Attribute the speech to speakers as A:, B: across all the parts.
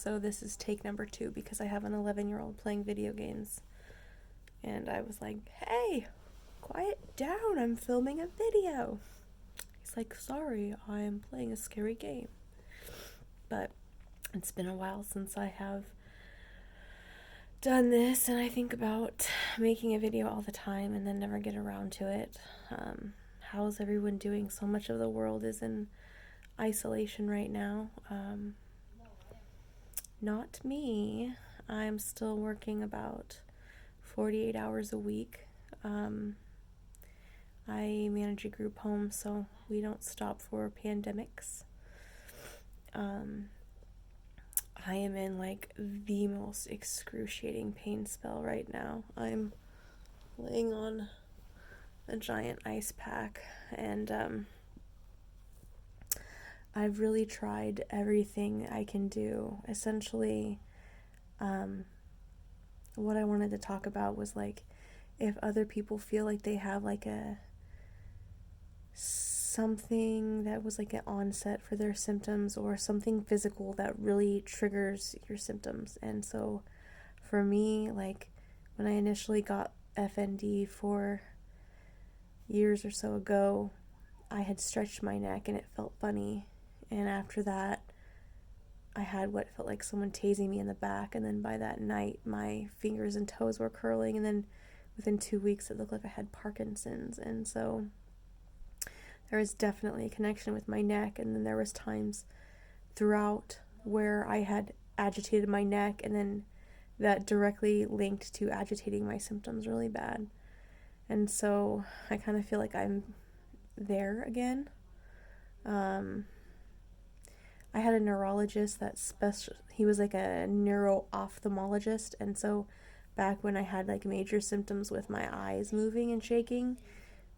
A: So this is take number 2 because I have an 11-year-old playing video games. And I was like, hey, quiet down, I'm filming a video. He's like, sorry, I'm playing a scary game. But it's been a while since I have done this, and I think about making a video all the time and then never get around to it. How's everyone doing? So much of the world is in isolation right now. Not me. I'm still working about 48 hours a week. I manage a group home, so we don't stop for pandemics. I am in like the most excruciating pain spell right now. I'm laying on a giant ice pack, and I've really tried everything I can do. Essentially, what I wanted to talk about was like if other people feel like they have like something that was like an onset for their symptoms or something physical that really triggers your symptoms. And so for me, like when I initially got FND 4 years or so ago, I had stretched my neck and it felt funny. And after that, I had what felt like someone tasing me in the back. And then by that night, my fingers and toes were curling. And then within 2 weeks, it looked like I had Parkinson's. And so there was definitely a connection with my neck. And then there was times throughout where I had agitated my neck, and then that directly linked to agitating my symptoms really bad. And so I kind of feel like I'm there again. I had a neurologist he was like a neuro-ophthalmologist, and so back when I had like major symptoms with my eyes moving and shaking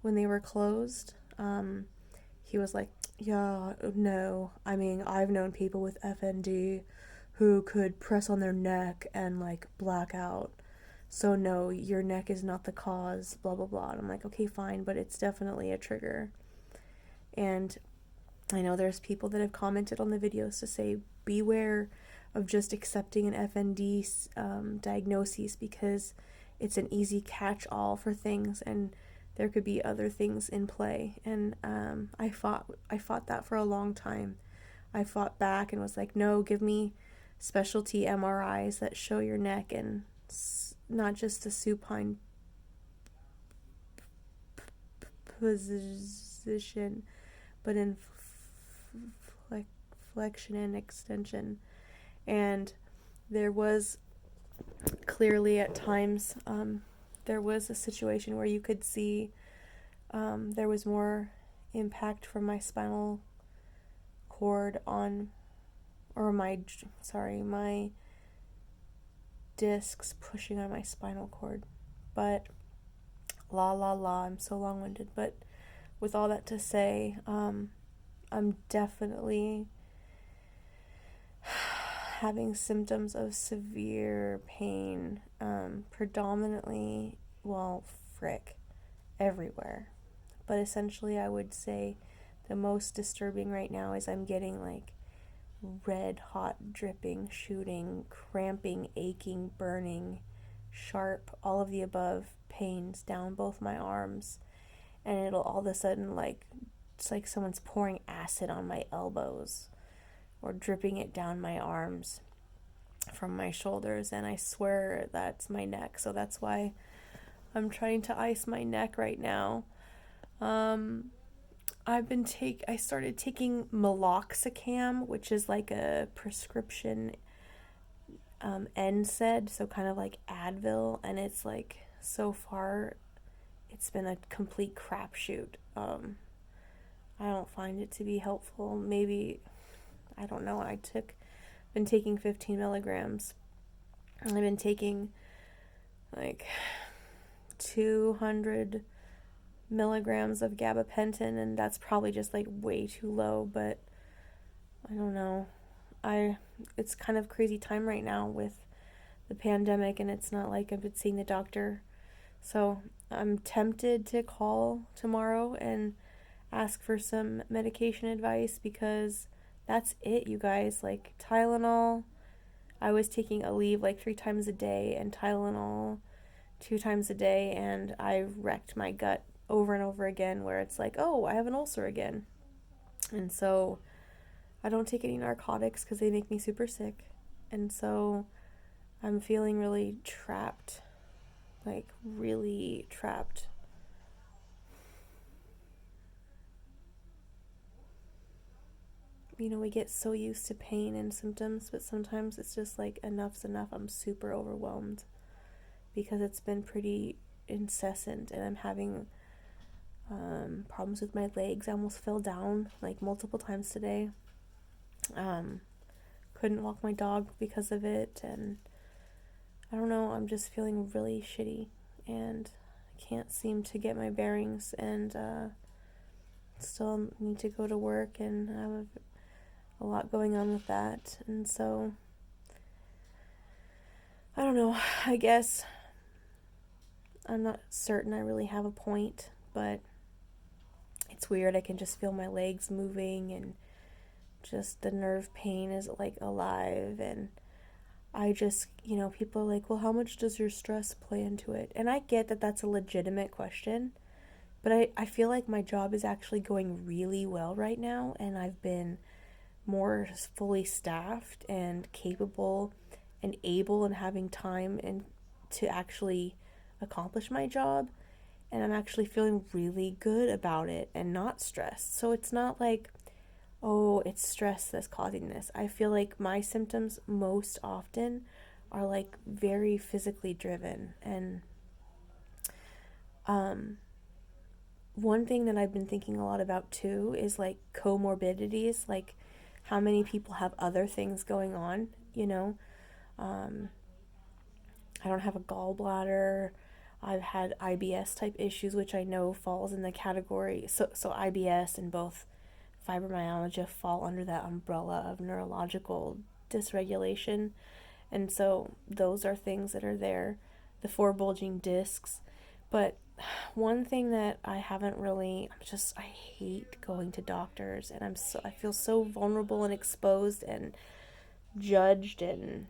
A: when they were closed, he was like, yeah, no, I mean, I've known people with FND who could press on their neck and like black out. So no, your neck is not the cause, blah, blah, blah. And I'm like, okay, fine, but it's definitely a trigger. And I know there's people that have commented on the videos to say, beware of just accepting an FND diagnosis because it's an easy catch-all for things, and there could be other things in play. And I fought that for a long time. I fought back and was like, no, give me specialty MRIs that show your neck and not just the supine position, but in flexion and extension. And there was clearly at times there was a situation where you could see there was more impact from my spinal cord on, or my discs pushing on my spinal cord. But I'm so long-winded. But with all that to say, I'm definitely having symptoms of severe pain, predominantly, everywhere. But essentially, I would say the most disturbing right now is I'm getting like red hot dripping, shooting, cramping, aching, burning, sharp, all of the above pains down both my arms. And it'll all of a sudden it's like someone's pouring acid on my elbows or dripping it down my arms from my shoulders, and I swear that's my neck. So that's why I'm trying to ice my neck right now. I started taking meloxicam, which is like a prescription NSAID, so kind of like Advil, and it's like, so far it's been a complete crapshoot. I don't find it to be helpful. Maybe, I don't know, been taking 15 milligrams. I've been taking like 200 milligrams of gabapentin, and that's probably just like way too low, but I don't know. It's kind of crazy time right now with the pandemic, and it's not like I've been seeing the doctor. So I'm tempted to call tomorrow and ask for some medication advice, because that's it, you guys. Like Tylenol, I was taking Aleve like 3 times a day and Tylenol 2 times a day, and I wrecked my gut over and over again where it's like, oh, I have an ulcer again. And so I don't take any narcotics because they make me super sick. And so I'm feeling really trapped, like really trapped. You know, we get so used to pain and symptoms, but sometimes it's just like enough's enough. I'm super overwhelmed because it's been pretty incessant, and I'm having problems with my legs. I almost fell down like multiple times today. Couldn't walk my dog because of it, and I don't know, I'm just feeling really shitty, and I can't seem to get my bearings, and still need to go to work, and I have a lot going on with that. And so I don't know, I guess I'm not certain I really have a point, but it's weird. I can just feel my legs moving, and just the nerve pain is like alive. And I just, people are like, well, how much does your stress play into it? And I get that that's a legitimate question, but I feel like my job is actually going really well right now, and I've been more fully staffed and capable and able and having time and to actually accomplish my job, and I'm actually feeling really good about it and not stressed. So it's not like, oh, it's stress that's causing this. I feel like my symptoms most often are like very physically driven. And one thing that I've been thinking a lot about too is like comorbidities, like how many people have other things going on, I don't have a gallbladder. I've had IBS type issues, which I know falls in the category. So IBS and both fibromyalgia fall under that umbrella of neurological dysregulation. And so those are things that are there. The four bulging discs. But one thing that I haven't really, I hate going to doctors, and I feel so vulnerable and exposed and judged and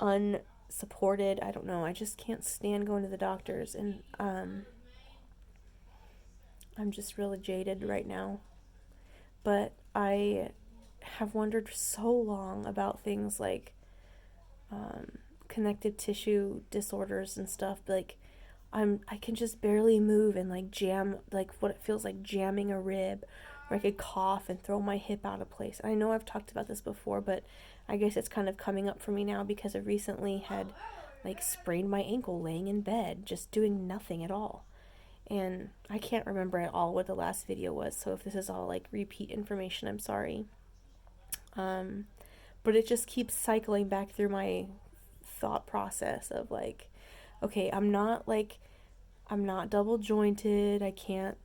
A: unsupported. I don't know. I just can't stand going to the doctors, and I'm just really jaded right now. But I have wondered so long about things like connective tissue disorders and stuff. Like I can just barely move and like jam, like what it feels like jamming a rib, or I could cough and throw my hip out of place. And I know I've talked about this before, but I guess it's kind of coming up for me now because I recently had like sprained my ankle laying in bed, just doing nothing at all. And I can't remember at all what the last video was, so if this is all like repeat information, I'm sorry. But it just keeps cycling back through my thought process of like, okay, I'm not double jointed. I can't,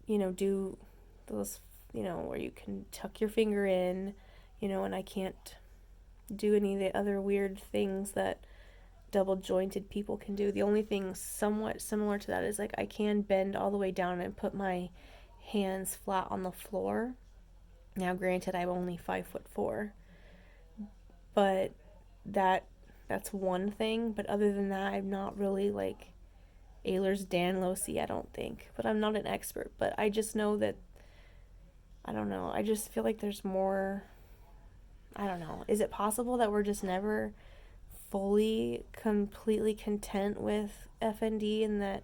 A: do those, where you can tuck your finger in, and I can't do any of the other weird things that double jointed people can do. The only thing somewhat similar to that is like I can bend all the way down and put my hands flat on the floor. Now, granted, I'm only 5'4", but that's one thing. But other than that, I'm not really like Ehlers-Danlos-y, I don't think. But I'm not an expert. But I just know that, I don't know, I just feel like there's more. I don't know. Is it possible that we're just never fully, completely content with FND, and that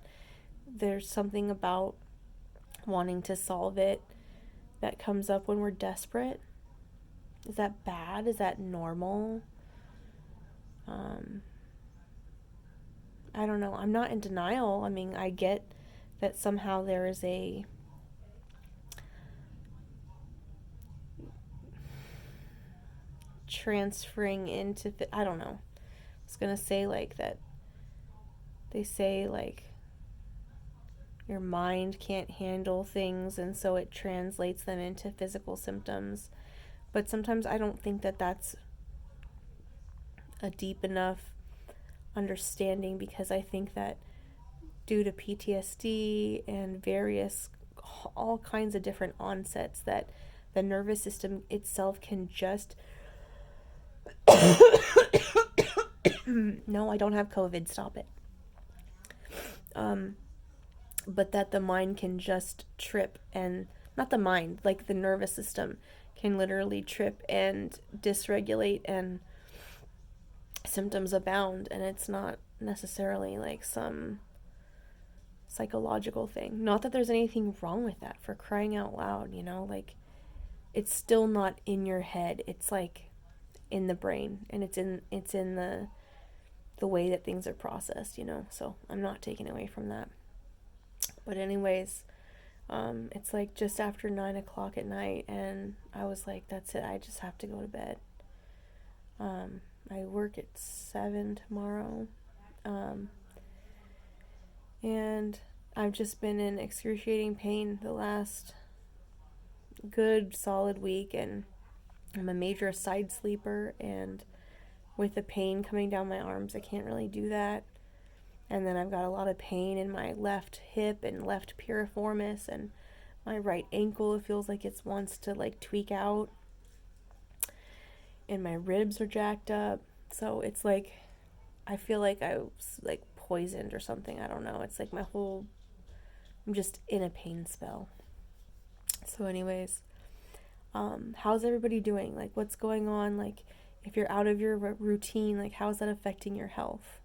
A: there's something about wanting to solve it that comes up when we're desperate? Is that bad? Is that normal? I don't know. I'm not in denial. I mean, I get that somehow there is a transferring into, I don't know. I was going to say like that they say like your mind can't handle things, and so it translates them into physical symptoms. But sometimes I don't think that that's a deep enough understanding, because I think that due to PTSD and all kinds of different onsets, that the nervous system itself can just No, I don't have COVID. Stop it. Um, but that the mind can just trip, and not the mind, like the nervous system can literally trip and dysregulate, and symptoms abound, and it's not necessarily like some psychological thing. Not that there's anything wrong with that, for crying out loud, like it's still not in your head. It's like in the brain, and it's in the way that things are processed. So I'm not taking away from that. But anyways, it's like just after 9 o'clock at night, and I was like, that's it. I just have to go to bed. I work at 7 tomorrow, and I've just been in excruciating pain the last good solid week, and I'm a major side sleeper, and with the pain coming down my arms, I can't really do that. And then I've got a lot of pain in my left hip and left piriformis, and my right ankle, it feels like it wants to like tweak out, and my ribs are jacked up. So it's like I feel like I was like poisoned or something. I don't know. It's like I'm just in a pain spell. So anyways, how's everybody doing? Like, what's going on? Like, if you're out of your routine, like, how's that affecting your health?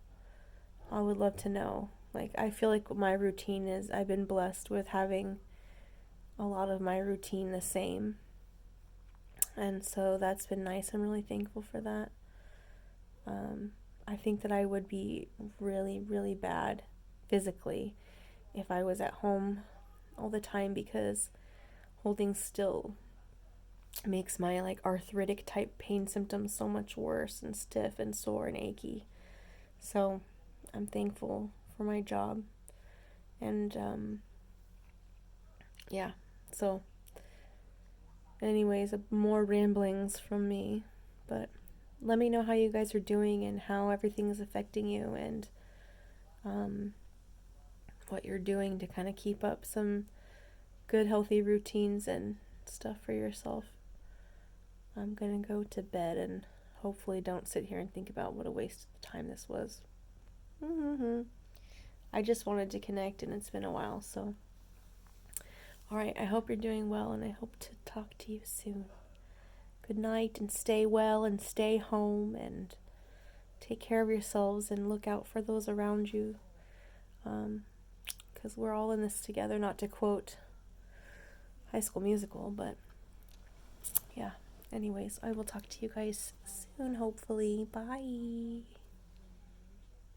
A: I would love to know. Like, I feel like my routine is, I've been blessed with having a lot of my routine the same. And so that's been nice. I'm really thankful for that. I think that I would be really, really bad physically if I was at home all the time, because holding still makes my like arthritic type pain symptoms so much worse, and stiff and sore and achy. So I'm thankful for my job. And yeah, so anyways, more ramblings from me, but let me know how you guys are doing and how everything is affecting you, and what you're doing to kind of keep up some good healthy routines and stuff for yourself. I'm gonna go to bed and hopefully don't sit here and think about what a waste of time this was. I just wanted to connect, and it's been a while, so alright, I hope you're doing well, and I hope to talk to you soon. Good night, and stay well, and stay home, and take care of yourselves, and look out for those around you, because we're all in this together, not to quote High School Musical, but yeah. Anyways, I will talk to you guys soon, hopefully. Bye.